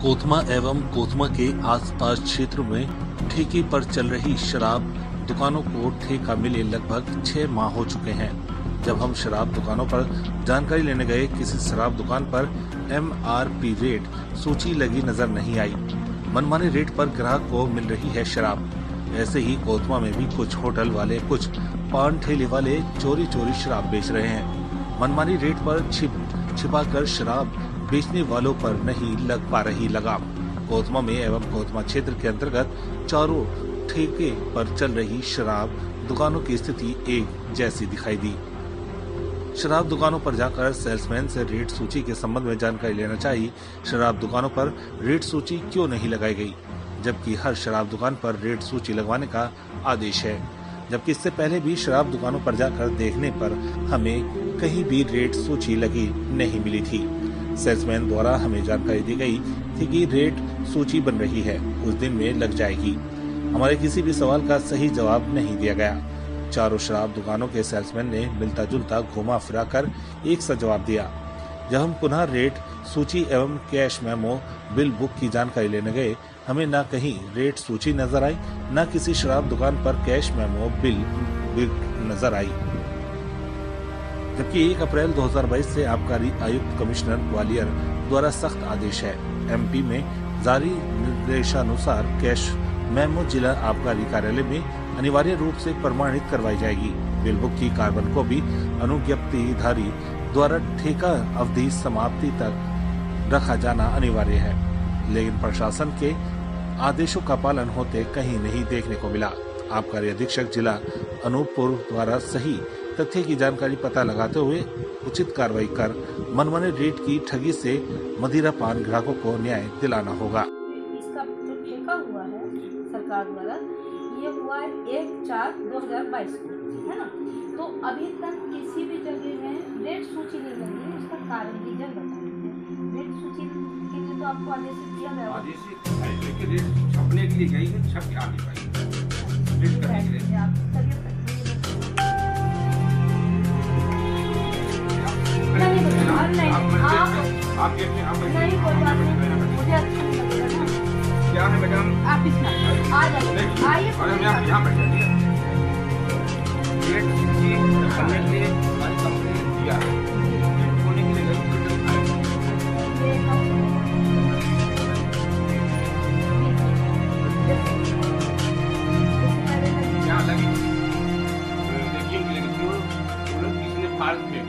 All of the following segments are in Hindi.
कोतमा एवं कोतमा के आसपास क्षेत्र में ठेके पर चल रही शराब दुकानों को ठेका मिले लगभग 6 माह हो चुके हैं। जब हम शराब दुकानों पर जानकारी लेने गए, किसी शराब दुकान पर MRP रेट सूची लगी नजर नहीं आई। मनमाने रेट पर ग्राहक को मिल रही है शराब। ऐसे ही कोतमा में भी कुछ होटल वाले, कुछ पान ठेले वाले चोरी शराब बेच रहे हैं। मनमानी रेट पर छिपाकर शराब बेचने वालों पर नहीं लग पा रही लगाम। कोतमा में एवं कोतमा क्षेत्र के अंतर्गत चारों ठेके पर चल रही शराब दुकानों की स्थिति एक जैसी दिखाई दी। शराब दुकानों पर जाकर सेल्समैन से रेट सूची के संबंध में जानकारी लेना चाहिए। शराब दुकानों पर रेट सूची क्यों नहीं लगाई गई, जबकि हर शराब दुकान पर रेट सूची लगवाने का आदेश है। जबकि इससे पहले भी शराब दुकानों पर जाकर देखने पर हमें कहीं भी रेट सूची लगी नहीं मिली थी। सेल्समैन द्वारा हमें जानकारी दी गई थी कि रेट सूची बन रही है, कुछ दिन में लग जाएगी। हमारे किसी भी सवाल का सही जवाब नहीं दिया गया। चारों शराब दुकानों के सेल्समैन ने मिलता जुलता घुमा फिरा कर एक सा जवाब दिया। जब हम पुनः रेट सूची एवं कैश मेमो बिल बुक की जानकारी लेने गए, हमें न कहीं रेट सूची नजर आई, न किसी शराब दुकान पर कैश मेमो बिल नजर आई। जबकि 1 अप्रैल 2022 से आबकारी आयुक्त कमिश्नर ग्वालियर द्वारा सख्त आदेश है। MP में जारी निर्देशानुसार कैश मेमो जिला आबकारी कार्यालय में अनिवार्य रूप से प्रमाणित करवाई जाएगी। बिल बुक की कार्बन को भी अनुज्ञप्तिधारी द्वारा ठेका अवधि समाप्ति तक रखा जाना अनिवार्य है, लेकिन प्रशासन के आदेशों का पालन होते कहीं नहीं देखने को मिला। आबकारी अधीक्षक जिला अनूपपुर द्वारा सही तथ्य की जानकारी पता लगाते हुए उचित कार्रवाई कर मनमाने रेट की ठगी से मदिरा पान ग्राहकों को न्याय दिलाना होगा। इसका जो ठेका हुआ है सरकार द्वारा, ये हुआ है 1/4/2022 को, है ना। तो अभी तक किसी भी जगह में रेट सूची नहीं लगी है। उसका कारण रीजन बता दीजिए। रेट सूची के लिए तो आपको आदेश दिया गया है। रेट छपने के लिए गई है, छप के आ नहीं पाई। रेट करने के लिए आप तबियत नहीं कोई बात नहीं, मुझे अच्छा नहीं लगेगा ना। क्या है मैडम, आप इसमें आ जाइए, आइए। यहाँ बैठे रेट सूची करने के लिए हमारी कंपनी ने दिया है। रेट होने के लिए यहाँ लगी देखिए किसी ने फाड़ दिया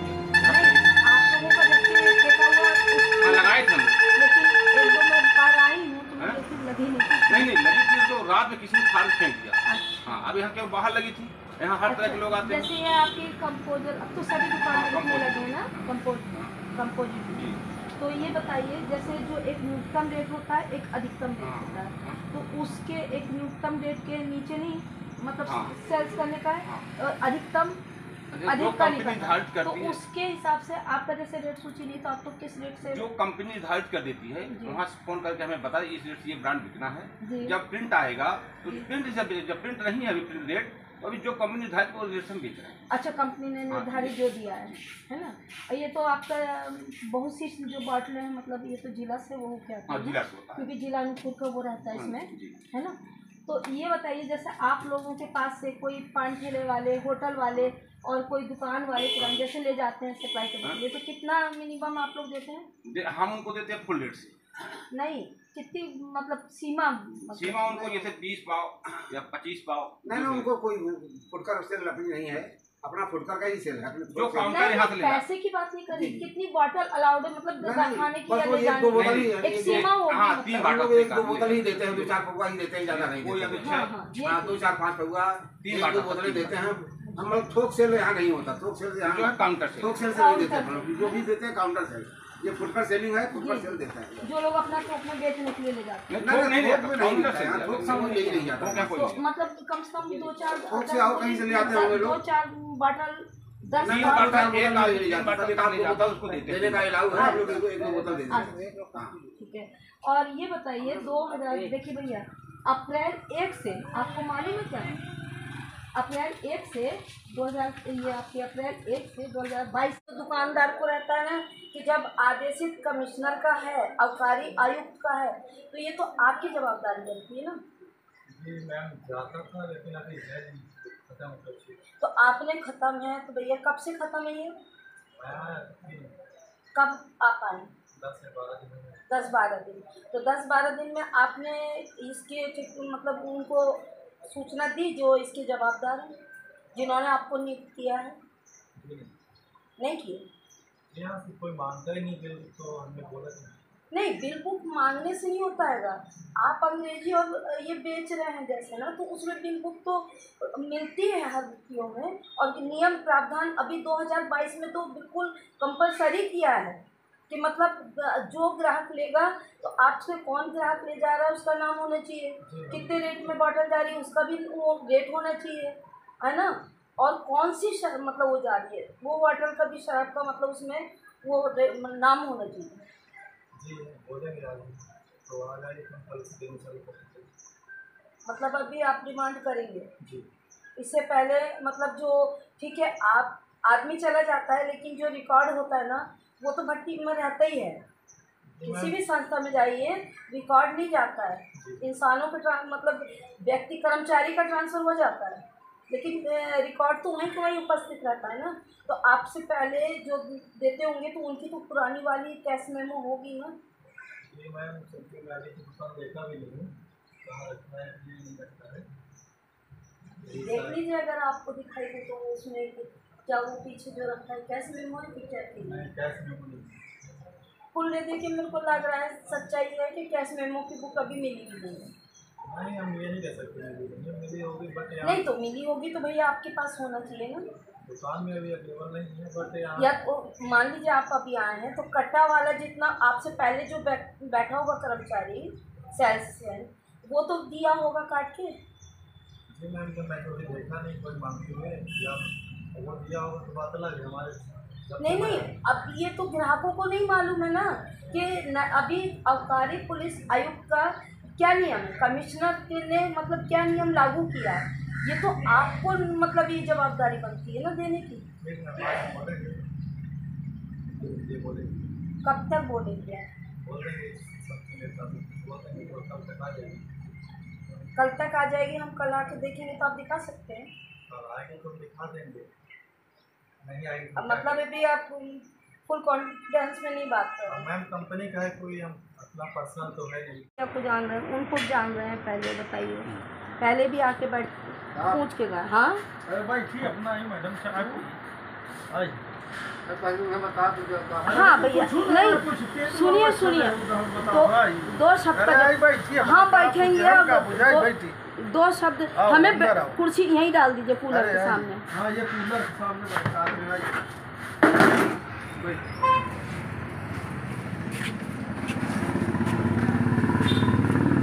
लगाए थे, लेकिन 1-2 मैं बार आई हूँ तो मुझे फिर लगी नहीं लगी थी। तो रात में किसी ने फाड़ फेंक दिया। हाँ, अब यहाँ के बाहर लगी थी। यहाँ हर तरह के लोग आते हैं। जैसे ये आपकी कंपोजर, अब तो सभी दुकान में लगे हैं ना कंपोजिट। तो ये बताइए, जैसे जो एक न्यूनतम रेट होता है, एक अधिकतम रेट होता है, तो उसके एक न्यूनतम रेट के नीचे नहीं, मतलब सेल्स करने का है, अधिकतम अधिक का नहीं, तो उसके हिसाब से आपका जैसे रेट सूची नहीं, तो आप तो किस रेट से? जो कंपनी निर्धारित कर देती है, वहाँ से फोन करके हमें बता इस रेट से ये ब्रांड बिकना है। जब प्रिंट आएगा तो प्रिंट जब प्रिंट नहीं है अभी प्रिंट रेट, तो अभी जो कंपनी निर्धारित वो रेट से बेच रहे हैं। अच्छा, कंपनी ने निर्धारित जो दिया है ना। ये तो आपका बहुत सी जो बाटले हैं, मतलब ये तो जिला से वो क्या है, क्योंकि जिला अनूपपुर का वो रहता है इसमें, है ना। तो ये बताइए, जैसे आप लोगों के पास से कोई पान ठेले वाले, होटल वाले और कोई दुकान वाले किराना जैसे ले जाते हैं सप्लाई करने के लिए, तो कितना मिनिमम आप लोग देते हैं? हम उनको देते हैं फुल रेट से। नहीं, कितनी मतलब सीमा उनको जैसे 20 पाव या 25 पाव। नहीं, उनको कोई फुटकर सेल नहीं है, अपना फुटकर का ही सेल है। जो काउंटर यहाँ से ले पैसे की बात नहीं करी, कितनी बॉटल अलाउड है, मतलब खाने की एक सीमा होगी। 3 बोतल, 1-2 बोतल ही देते हैं, 2-4 पौवा ही देते हैं, ज्यादा नहीं। 2-4-5 पौवा 3 बोतलें देते हैं। हम लोग थोक सेल यहाँ नहीं होता। थोक सेल यहाँ काउंटर से, थोक सेल से नहीं देते हैं। जो भी देते हैं काउंटर से। ये फुटकर सेलिंग है, फुटकर सेल देता है। जो लोग अपना थोक में बेचने के लिए ले जाते हैं, थोक से नहीं नहीं जाता। मतलब कम से कम 2-4 थोक से आओ कहीं से ले आते होंगे लोग। 2-4 बॉटल 10 देने का अलाउ है, आप लोग 1-2 बोतल दे देते हैं। ठीक है। और ये बताइए, 2000 देखिए भैया, अप्रैल 1 से आपको मालूम है क्या, अप्रैल 1 से 2000 ये आपके अप्रैल 1 से 2022 दुकानदार को रहता है ना कि जब आदेशित कमिश्नर का है, आबकारी आयुक्त का है, तो ये तो आपकी जवाबदारी बनती है ना। जी मैम, जाता था लेकिन अभी है नहीं, खत्म हो चुकी। तो आपने ख़त्म है तो भैया कब से ख़त्म है ये? कब आप आए? 10-12 दिन। तो 10-12 दिन में आपने इसके मतलब उनको सूचना दी जो इसके जवाबदार हैं, जिन्होंने आपको नियुक्त किया है? नहीं किए? यहाँ से कोई मांगता ही नहीं बिल, तो हमने बोला नहीं, बिल बुक मांगने से नहीं होता है। आप अंग्रेजी और ये बेच रहे हैं जैसे ना, तो उसमें बिल बुक तो मिलती है हर वित्तियों में, और नियम प्रावधान अभी 2022 में तो बिल्कुल कंपलसरी किया है कि मतलब जो ग्राहक लेगा तो आपसे कौन ग्राहक ले जा रहा है उसका नाम होना चाहिए, कितने रेट में बॉटल जा रही है उसका भी वो रेट होना चाहिए, है ना, और कौन सी मतलब वो जा रही है वो बॉटल का भी शराब का मतलब उसमें वो नाम होना चाहिए। जी बोलेंगे आज, तो आ जाइए कल से दिन मतलब अभी आप डिमांड करेंगे जी। इससे पहले मतलब जो ठीक है आप आदमी चला जाता है, लेकिन जो रिकॉर्ड होता है ना वो तो भट्टी में रहता ही है। किसी भी संस्था में जाइए रिकॉर्ड नहीं जाता है, इंसानों का मतलब व्यक्ति कर्मचारी का ट्रांसफ़र हो जाता है, लेकिन रिकॉर्ड तो वहीं वहीं उपस्थित रहता है ना। तो आपसे पहले जो देते होंगे तो उनकी तो पुरानी वाली कैश मेमो होगी ना। जी मैम, सब्जी वाली की दुकान देखा भी नहीं, कहाँ रखना है नहीं रखना है, देख लीजिए अगर आपको दिखाई दे तो उसमें क्या वो पीछे जो रखा है कैश मेमो है कि क्या कैश मेमो नहीं। फुल दे के मेरे को लग रहा है सच्चाई है कि कैश मेमो की बुक अभी मिली भी नहीं है। नहीं, हम ये नहीं कह सकते मिली होगी, बट नहीं तो मिली होगी तो भैया आपके पास होना चाहिए ना, दुकान में अभी अवेलेबल नहीं है, बट या तो मान लीजिए आप अभी आए हैं तो कट्टा वाला जितना आपसे पहले जो बैठा होगा कर्मचारी सेल्समैन वो तो दिया होगा काट के। जी मैम, जब मैंने अभी देखा नहीं कोई मांगते हुए, या वो दिया होगा तो बात अलग है हमारे। नहीं, अब ये तो ग्राहकों को नहीं मालूम है ना कि अभी आबकारी पुलिस आयुक्त का क्या नियम है, कमिश्नर ने मतलब क्या नियम लागू किया है, ये तो आपको मतलब ये जवाबदारी बनती है ना देने की। कब तक बोलेंगे? कल तक आ जाएगी, हम कल आके देखेंगे तो आप दिखा सकते हैं। तो दिखा देंगे, नहीं आएगी मतलब अभी आप फुल कॉन्फिडेंस में नहीं बात कर रहे हैं। मैम, कंपनी का है कोई, हम अपना पर्सनल तो है नहीं। आपको जान रहे हैं, उनको जान रहे हैं, पहले बताइए, पहले भी आके बैठ पूछ के गए। हाँ अरे भाई ठीक, अपना ही मैडम साहब बता दो। हाँ भैया, नहीं सुनिए दो शब्द, हाँ बैठेंगे, दो शब्द हमें कुर्सी यहीं डाल दीजिए कूलर के सामने। हाँ, ये कूलर के सामने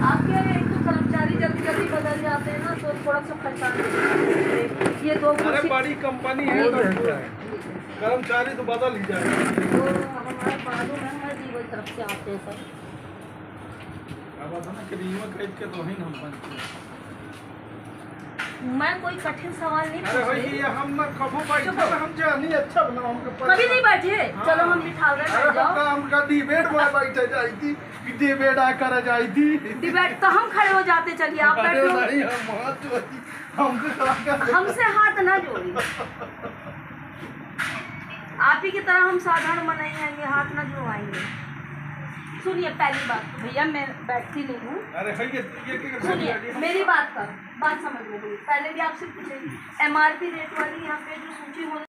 आपके एक तो कर्मचारी जल्दी जल्दी बदल जाते हैं ना तो थोड़ा सा परेशान। ये दो अरे बड़ी कंपनी है तो कर्मचारी तो बदल ही जाएगा। तो हमारे मालूम है, हमारे जीवन तरफ से आते हैं सर। के तो ही हम बनते मैं कोई कठिन सवाल नहीं पूछ रही। हम ना कभी बैठे, हम जानी अच्छा बनाओ कभी नहीं बैठे। चलो हम बिठा रहे जाओ। हमका डिबेट में बैठे जाई थी कि डिबेट आ कर जाई थी। डिबेट तो हम खड़े हो जाते, चलिए आप बैठो। नहीं, हमसे हाथ ना जोड़िए, आप ही की तरह हम साधारण मनाएंगे, हाथ ना जोड़वाएंगे। सुनिए पहली बात भैया, मैं बैठती नहीं हूँ। अरे सुनिए मेरी बात समझ लो। पहले भी आपसे पूछे MRP रेट वाली यहाँ पे जो सूची हो